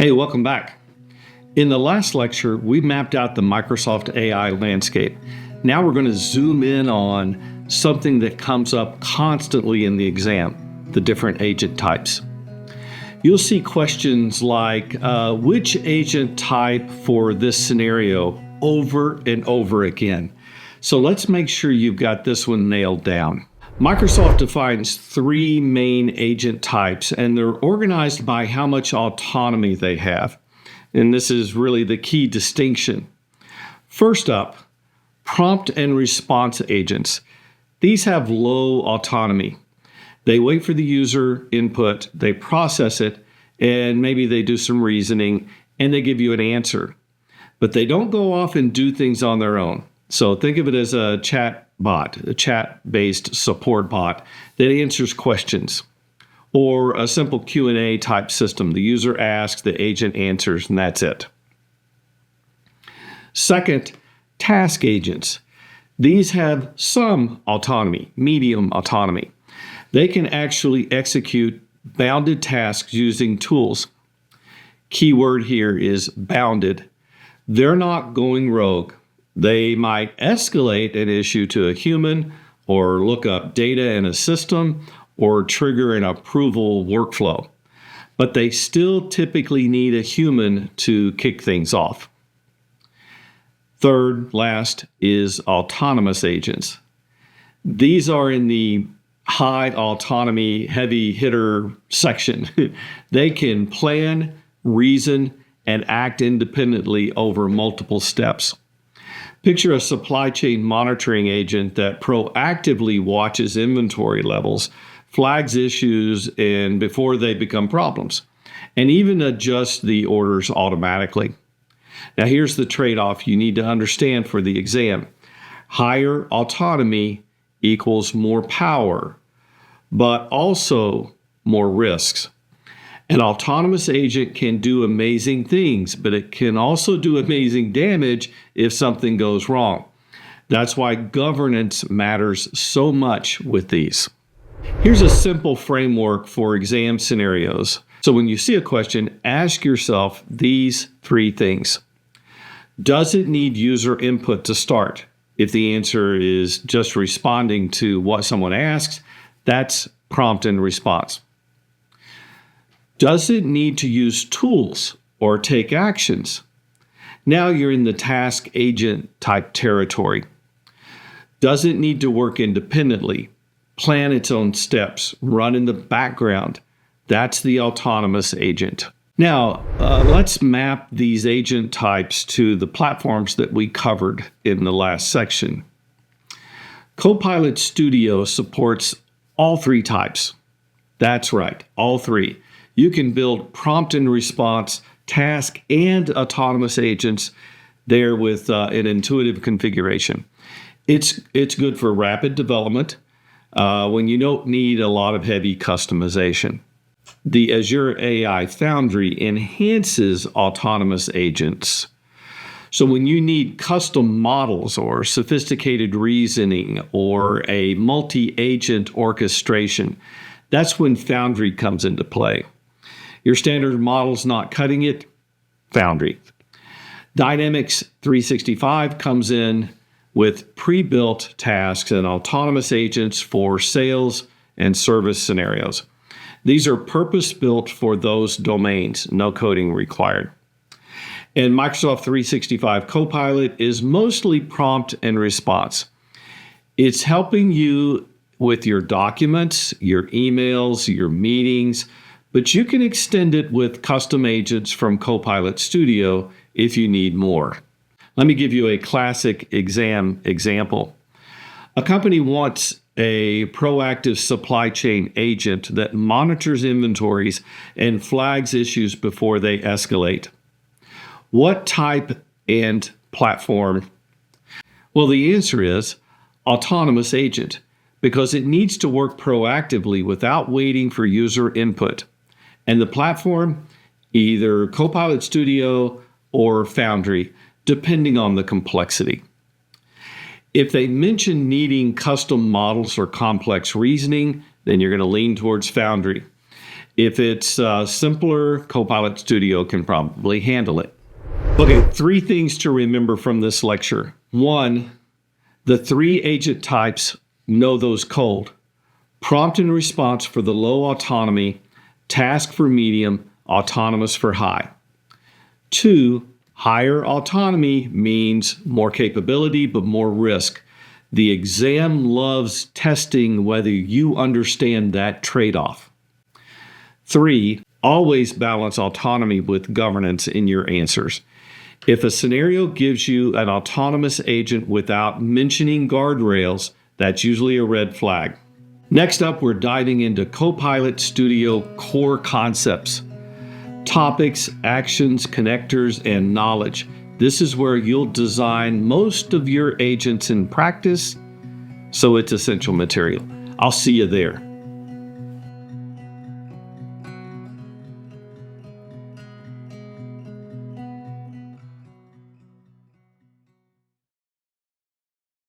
Hey, welcome back. In the last lecture, we mapped out the Microsoft AI landscape. Now we're going to zoom in on something that comes up constantly in the exam, the different agent types. You'll see questions like, which agent type for this scenario over and over again. So let's make sure you've got this one nailed down. Microsoft defines three main agent types, and they're organized by how much autonomy they have. And this is really the key distinction. First up, prompt and response agents. These have low autonomy. They wait for the user input, they process it, and maybe they do some reasoning, and they give you an answer. But they don't go off and do things on their own. So think of it as a chat bot, a chat-based support bot that answers questions, or a simple Q&A type system. The user asks, the agent answers, and that's it. Second, task agents. These have some autonomy, medium autonomy. They can actually execute bounded tasks using tools. Key word here is bounded. They're not going rogue. They might escalate an issue to a human, or look up data in a system, or trigger an approval workflow. But they still typically need a human to kick things off. Third, last, is autonomous agents. These are in the high autonomy, heavy hitter section. They can plan, reason, and act independently over multiple steps. Picture a supply chain monitoring agent that proactively watches inventory levels, flags issues and before they become problems, and even adjusts the orders automatically. Now here's the trade-off you need to understand for the exam. Higher autonomy equals more power, but also more risks. An autonomous agent can do amazing things, but it can also do amazing damage if something goes wrong. That's why governance matters so much with these. Here's a simple framework for exam scenarios. So when you see a question, ask yourself these three things. Does it need user input to start? If the answer is just responding to what someone asks, that's prompt and response. Does it need to use tools or take actions? Now you're in the task agent type territory. Does it need to work independently, plan its own steps, run in the background? That's the autonomous agent. Now, let's map these agent types to the platforms that we covered in the last section. Copilot Studio supports all three types. That's right, all three. You can build prompt and response, task, and autonomous agents there with an intuitive configuration. It's good for rapid development when you don't need a lot of heavy customization. The Azure AI Foundry enhances autonomous agents. So when you need custom models or sophisticated reasoning or a multi-agent orchestration, that's when Foundry comes into play. Your standard model's not cutting it, Foundry. Dynamics 365 comes in with pre-built tasks and autonomous agents for sales and service scenarios. These are purpose-built for those domains, no coding required. And Microsoft 365 Copilot is mostly prompt and response. It's helping you with your documents, your emails, your meetings, but you can extend it with custom agents from Copilot Studio if you need more. Let me give you a classic exam example. A company wants a proactive supply chain agent that monitors inventories and flags issues before they escalate. What type and platform? Well, the answer is autonomous agent, because it needs to work proactively without waiting for user input. And the platform, either Copilot Studio or Foundry, depending on the complexity. If they mention needing custom models or complex reasoning, then you're going to lean towards Foundry. If it's simpler, Copilot Studio can probably handle it. Okay, 3 things to remember from this lecture. 1, the 3 agent types, know those cold. Prompt and response for the low autonomy, task for medium, autonomous for high. 2, higher autonomy means more capability but more risk. The exam loves testing whether you understand that trade-off. 3, always balance autonomy with governance in your answers. If a scenario gives you an autonomous agent without mentioning guardrails, that's usually a red flag. Next up, we're diving into Copilot Studio core concepts. Topics, actions, connectors, and knowledge. This is where you'll design most of your agents in practice, so it's essential material. I'll see you there.